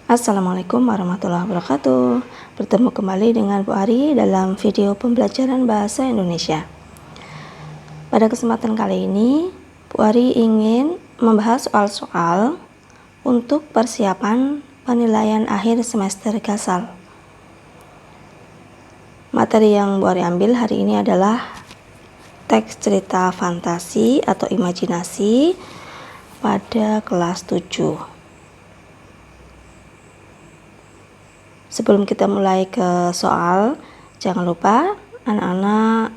Assalamualaikum warahmatullahi wabarakatuh. Bertemu kembali dengan Bu Ari dalam video pembelajaran bahasa Indonesia. Pada kesempatan kali ini, Bu Ari ingin membahas soal-soal untuk persiapan penilaian akhir semester Gasal. Materi yang Bu Ari ambil hari ini adalah teks cerita fantasi atau imajinasi pada kelas 7. Sebelum kita mulai ke soal, jangan lupa anak-anak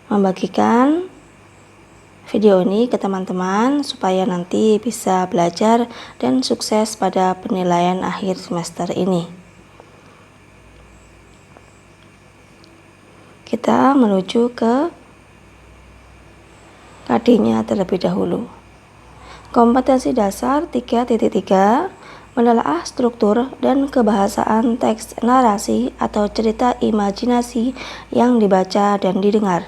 membagikan video ini ke teman-teman supaya nanti bisa belajar dan sukses pada penilaian akhir semester ini. Kita menuju ke KD-nya terlebih dahulu. Kompetensi dasar 3.3 menelaah struktur dan kebahasaan teks narasi atau cerita imajinasi yang dibaca dan didengar.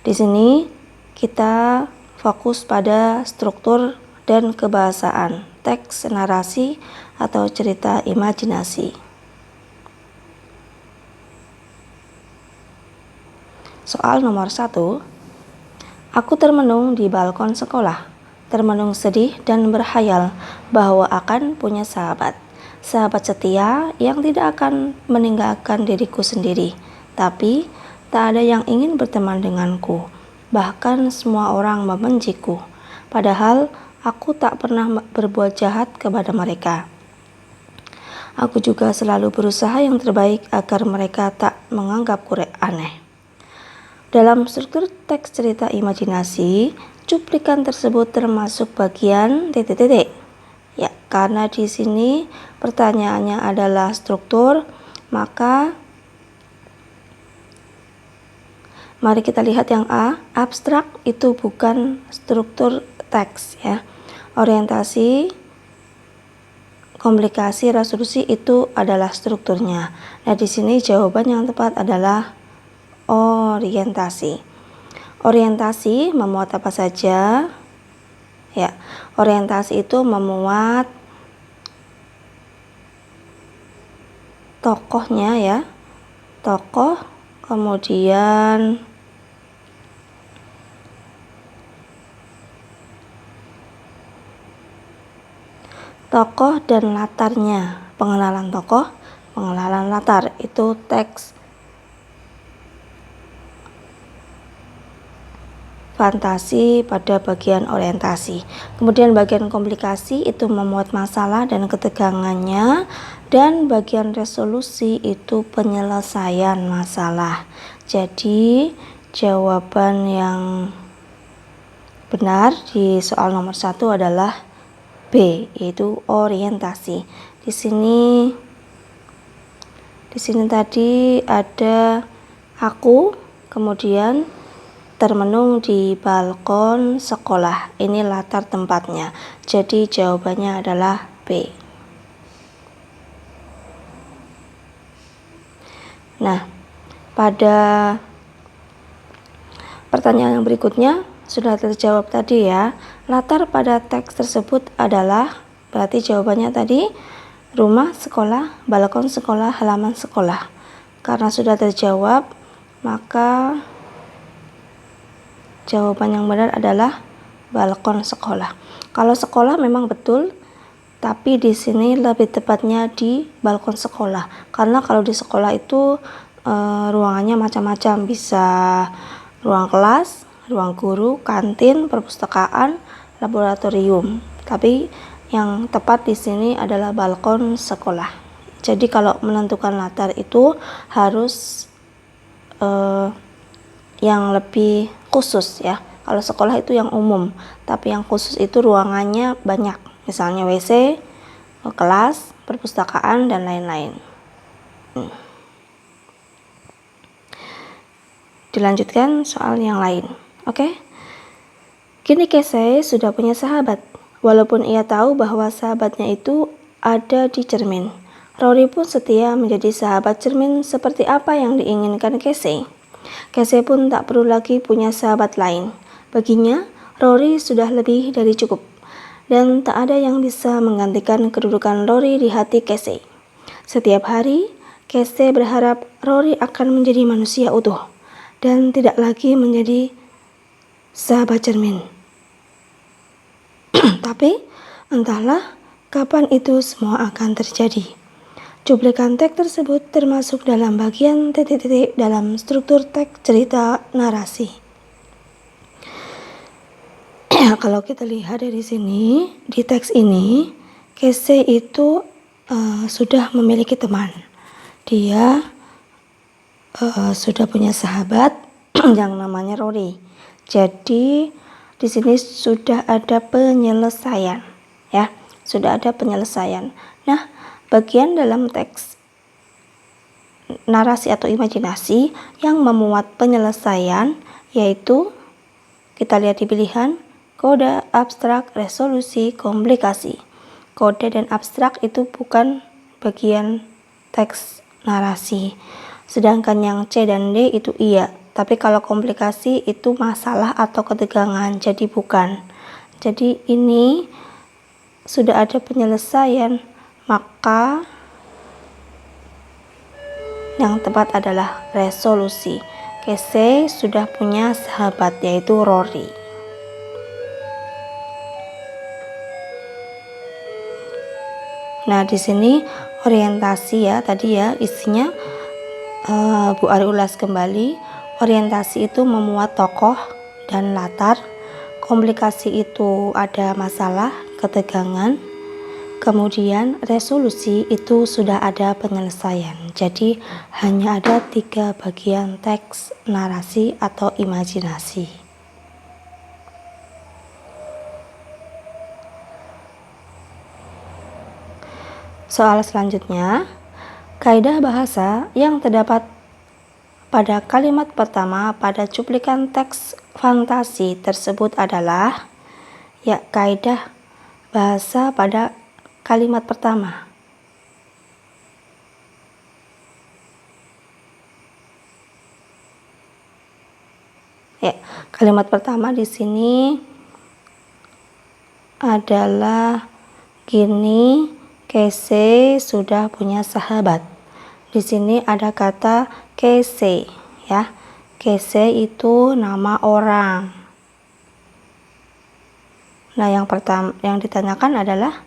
Di sini kita fokus pada struktur dan kebahasaan teks narasi atau cerita imajinasi. Soal nomor 1. Aku termenung di balkon sekolah. Termenung sedih dan berhayal bahwa akan punya sahabat setia yang tidak akan meninggalkan diriku sendiri. Tapi tak ada yang ingin berteman denganku, bahkan semua orang membenciku. Padahal aku tak pernah berbuat jahat kepada mereka. Aku juga selalu berusaha yang terbaik agar mereka tak menganggapku aneh. Dalam struktur teks cerita imajinasi, cuplikan tersebut termasuk bagian titik-titik. Ya, karena di sini pertanyaannya adalah struktur, maka mari kita lihat yang A, abstrak itu bukan struktur teks ya. Orientasi, komplikasi, resolusi itu adalah strukturnya. Nah, di sini jawaban yang tepat adalah orientasi. Orientasi memuat apa saja? Ya, orientasi itu memuat tokohnya ya. Tokoh, kemudian tokoh dan latarnya. Pengenalan tokoh, pengenalan latar, itu teks fantasi pada bagian orientasi. Kemudian bagian komplikasi itu memuat masalah dan ketegangannya, dan bagian resolusi itu penyelesaian masalah. Jadi jawaban yang benar di soal nomor 1 adalah B, yaitu orientasi. Di sini tadi ada aku, kemudian termenung di balkon sekolah. Ini latar tempatnya. Jadi jawabannya adalah B. Nah, pada pertanyaan yang berikutnya sudah terjawab tadi ya. Latar pada teks tersebut adalah, berarti jawabannya tadi rumah sekolah, balkon sekolah, halaman sekolah. Karena sudah terjawab, maka jawaban yang benar adalah balkon sekolah. Kalau sekolah memang betul, tapi di sini lebih tepatnya di balkon sekolah. Karena kalau di sekolah itu ruangannya macam-macam, bisa ruang kelas, ruang guru, kantin, perpustakaan, laboratorium. Tapi yang tepat di sini adalah balkon sekolah. Jadi kalau menentukan latar itu harus yang lebih khusus ya. Kalau sekolah itu yang umum, tapi yang khusus itu ruangannya banyak, misalnya WC, kelas, perpustakaan, dan lain-lain. Dilanjutkan soal yang lain. Oke. Kini Casey sudah punya sahabat, walaupun ia tahu bahwa sahabatnya itu ada di cermin. Rory pun setia menjadi sahabat cermin seperti apa yang diinginkan Casey. Casey pun tak perlu lagi punya sahabat lain. Baginya, Rory sudah lebih dari cukup. dan tak ada yang bisa menggantikan kedudukan Rory di hati Casey. Setiap hari, Casey berharap Rory akan menjadi manusia utuh dan tidak lagi menjadi sahabat cermin. Tapi entahlah kapan itu semua akan terjadi. Cuplikan teks tersebut termasuk dalam bagian titik-titik dalam struktur teks cerita narasi. Kalau kita lihat dari sini, di teks ini, Casey itu sudah memiliki teman. Dia sudah punya sahabat yang namanya Rory. Jadi di sini sudah ada penyelesaian, ya, sudah ada penyelesaian. Nah, bagian dalam teks narasi atau imajinasi yang memuat penyelesaian yaitu kita lihat di pilihan kode, abstrak, resolusi, komplikasi. Kode dan abstrak itu bukan bagian teks narasi, sedangkan yang C dan D itu iya. Tapi kalau komplikasi itu masalah atau ketegangan, jadi bukan. Jadi ini sudah ada penyelesaian, maka yang tepat adalah resolusi. Casey sudah punya sahabat yaitu Rory. Nah, di sini orientasi ya, tadi ya isinya Bu Ari ulas kembali. Orientasi itu memuat tokoh dan latar. Komplikasi itu ada masalah, ketegangan. Kemudian resolusi itu sudah ada penyelesaian. Jadi hanya ada 3 bagian teks narasi atau imajinasi. Soal selanjutnya, kaidah bahasa yang terdapat pada kalimat pertama pada cuplikan teks fantasi tersebut adalah ya kaidah bahasa pada kalimat pertama. Ya, kalimat pertama di sini adalah gini, Casey sudah punya sahabat. Di sini ada kata Casey, ya. Casey itu nama orang. Nah, yang ditanyakan adalah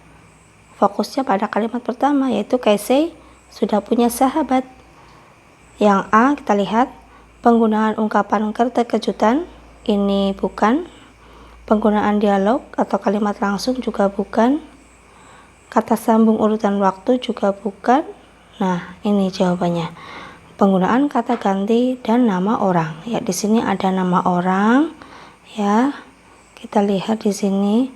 fokusnya pada kalimat pertama, yaitu Casey sudah punya sahabat. Yang A kita lihat penggunaan ungkapan keterkejutan ini bukan, penggunaan dialog atau kalimat langsung juga bukan, kata sambung urutan waktu juga bukan. Nah, ini jawabannya. Penggunaan kata ganti dan nama orang. Ya, di sini ada nama orang. Ya, kita lihat di sini.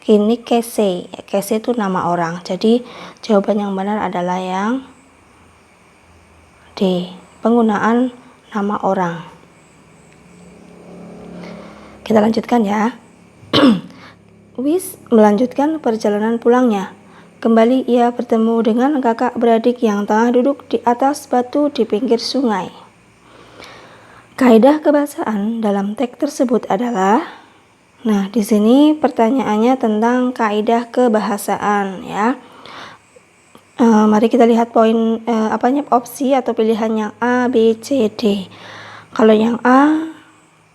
Kini Casey. Ya, Casey itu nama orang. Jadi, jawaban yang benar adalah yang D. Penggunaan nama orang. Kita lanjutkan ya. Wis melanjutkan perjalanan pulangnya. Kembali ia bertemu dengan kakak beradik yang tengah duduk di atas batu di pinggir sungai. Kaidah kebahasaan dalam teks tersebut adalah, nah di sini pertanyaannya tentang kaidah kebahasaan ya. Mari kita lihat poin opsi atau pilihan yang A, B, C, D. Kalau yang A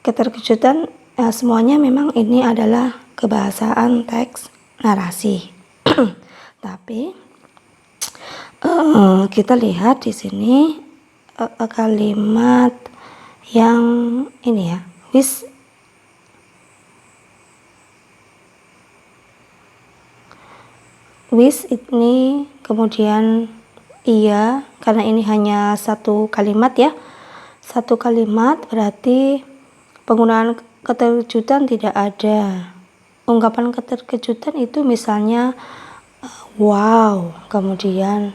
keterkejutan, semuanya memang ini adalah kebahasaan teks narasi. Tapi kita lihat di sini kalimat yang ini ya, wis ini kemudian iya, karena ini hanya satu kalimat ya. Satu kalimat berarti penggunaan keterkejutan tidak ada. Ungkapan keterkejutan itu misalnya wow, kemudian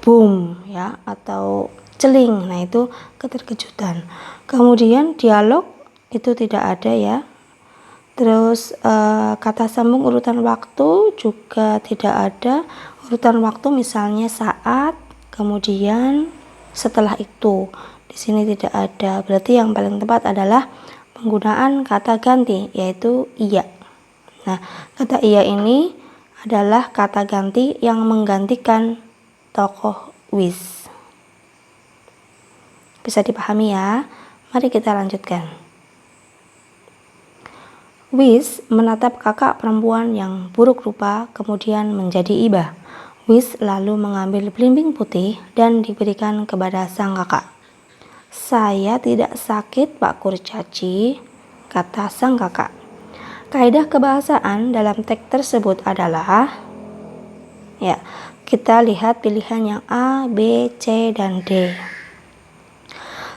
boom ya, atau celing. Nah, itu keterkejutan. Kemudian dialog itu tidak ada ya. Terus kata sambung urutan waktu juga tidak ada. Urutan waktu misalnya saat, kemudian setelah itu. Di sini tidak ada. Berarti yang paling tepat adalah penggunaan kata ganti, yaitu iya. Nah, kata iya ini adalah kata ganti yang menggantikan tokoh with. Bisa dipahami ya? Mari kita lanjutkan. With menatap kakak perempuan yang buruk rupa kemudian menjadi iba. With lalu mengambil belimbing putih dan diberikan kepada sang kakak. Saya tidak sakit, Pak Kurcaci, kata sang kakak. Kaidah kebahasaan dalam teks tersebut adalah, ya, kita lihat pilihan yang A, B, C, dan D.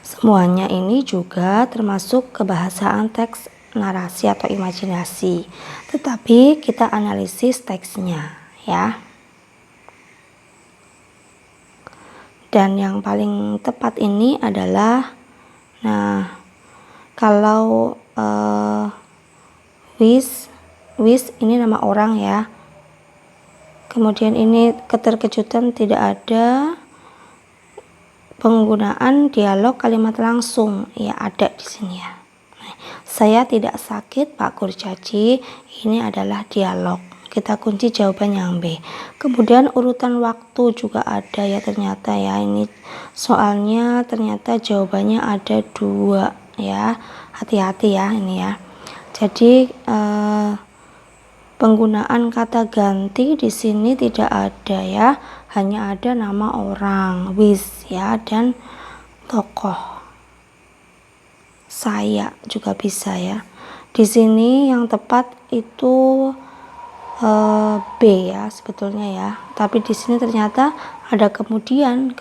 Semuanya ini juga termasuk kebahasaan teks narasi atau imajinasi. Tetapi kita analisis teksnya, ya. Dan yang paling tepat ini adalah, nah, kalau with ini nama orang ya. Kemudian ini keterkejutan tidak ada. Penggunaan dialog kalimat langsung ya ada di sini ya. Saya tidak sakit, Pak Kurcaci. Ini adalah dialog. Kita kunci jawaban yang B. Kemudian urutan waktu juga ada ya ternyata ya. Ini soalnya ternyata jawabannya ada 2 ya. Hati-hati ya ini ya. Jadi penggunaan kata ganti di sini tidak ada ya. Hanya ada nama orang, with ya, dan tokoh. Saya juga bisa ya. Di sini yang tepat itu B ya sebetulnya ya. Tapi di sini ternyata ada kemudian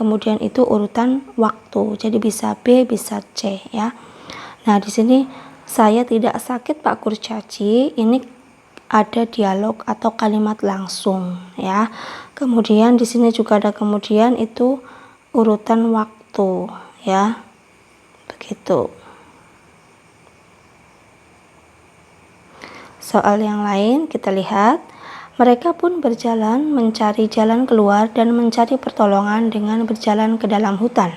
itu urutan waktu. Jadi bisa B, bisa C ya. Nah, di sini saya tidak sakit, Pak Kurcaci. Ini ada dialog atau kalimat langsung ya. Kemudian di sini juga ada kemudian itu urutan waktu ya. Begitu. Soal yang lain kita lihat. Mereka pun berjalan mencari jalan keluar dan mencari pertolongan dengan berjalan ke dalam hutan.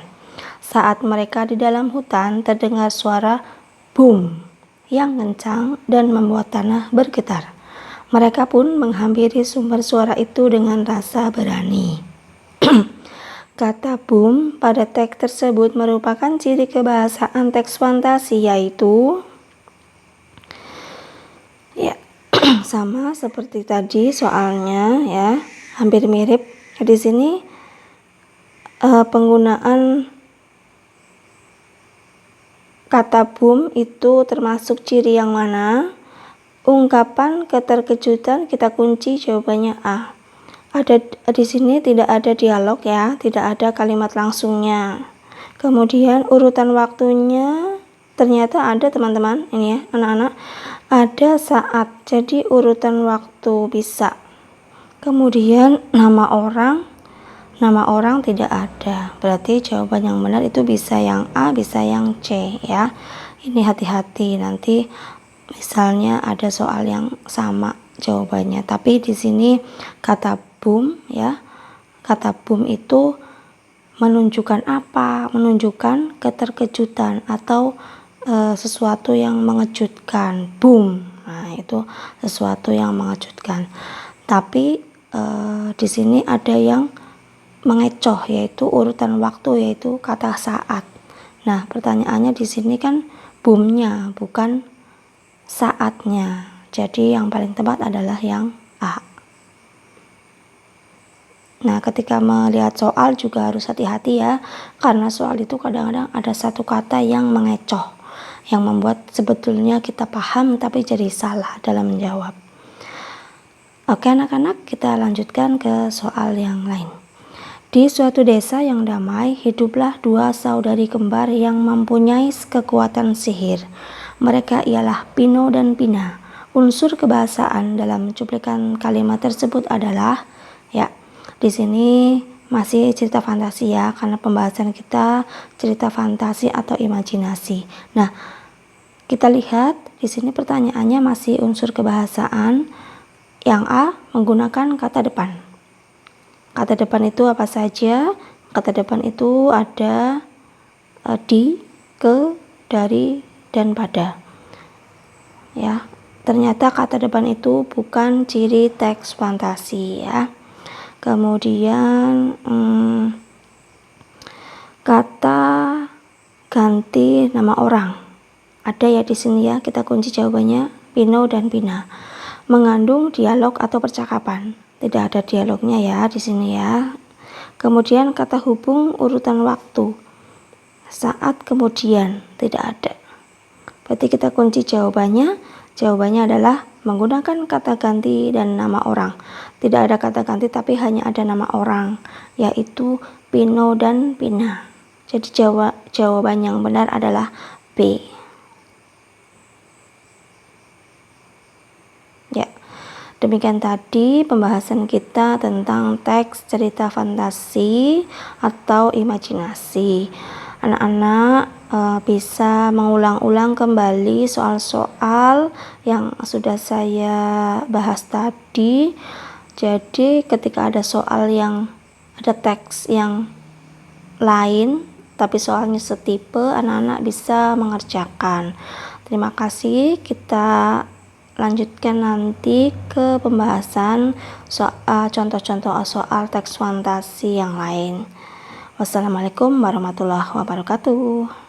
Saat mereka di dalam hutan terdengar suara boom yang kencang dan membuat tanah bergetar. Mereka pun menghampiri sumber suara itu dengan rasa berani. Kata boom pada teks tersebut merupakan ciri kebahasaan teks fantasi, yaitu ya sama seperti tadi soalnya ya, hampir mirip. Di sini penggunaan kata boom itu termasuk ciri yang mana? Ungkapan keterkejutan kita kunci jawabannya A. Ada di sini tidak ada dialog ya, tidak ada kalimat langsungnya. Kemudian urutan waktunya ternyata ada teman-teman, ini ya anak-anak, ada saat. Jadi urutan waktu bisa. Kemudian nama orang tidak ada. Berarti jawaban yang benar itu bisa yang A, bisa yang C ya. Ini hati-hati nanti misalnya ada soal yang sama jawabannya, tapi di sini kata boom ya, kata boom itu menunjukkan apa? Menunjukkan keterkejutan atau sesuatu yang mengejutkan. Boom, nah itu sesuatu yang mengejutkan. Tapi di sini ada yang mengecoh, yaitu urutan waktu, yaitu kata saat. Nah pertanyaannya di sini kan boomnya bukan saatnya. Jadi yang paling tepat adalah yang A. Nah, ketika melihat soal juga harus hati-hati ya, karena soal itu kadang-kadang ada satu kata yang mengecoh, yang membuat sebetulnya kita paham tapi jadi salah dalam menjawab. Oke anak-anak, kita lanjutkan ke soal yang lain. Di suatu desa yang damai, hiduplah 2 saudari kembar yang mempunyai kekuatan sihir. Mereka ialah Pino dan Pina. Unsur kebahasaan dalam cuplikan kalimat tersebut adalah, ya, di sini masih cerita fantasi ya, karena pembahasan kita cerita fantasi atau imajinasi. Nah, kita lihat di sini pertanyaannya masih unsur kebahasaan. Yang A menggunakan kata depan. Kata depan itu apa saja? Kata depan itu ada di, ke, dari, dan pada. Ya, ternyata kata depan itu bukan ciri teks fantasi ya. Kemudian kata ganti nama orang. Ada ya di sini ya, kita kunci jawabannya Pino dan Pina. Mengandung dialog atau percakapan. Tidak ada dialognya ya di sini ya. Kemudian kata hubung urutan waktu. Saat, kemudian, tidak ada. Berarti kita kunci jawabannya. Jawabannya adalah menggunakan kata ganti dan nama orang. Tidak ada kata ganti tapi hanya ada nama orang, yaitu Pino dan Pina. Jadi jawaban yang benar adalah B. Ya, demikian tadi pembahasan kita tentang teks cerita fantasi atau imajinasi. Anak-anak bisa mengulang-ulang kembali soal-soal yang sudah saya bahas tadi. Jadi ketika ada soal yang ada teks yang lain tapi soalnya setipe, anak-anak bisa mengerjakan. Terima kasih. Kita lanjutkan nanti ke pembahasan soal contoh-contoh soal teks fantasi yang lain. Wassalamualaikum warahmatullahi wabarakatuh.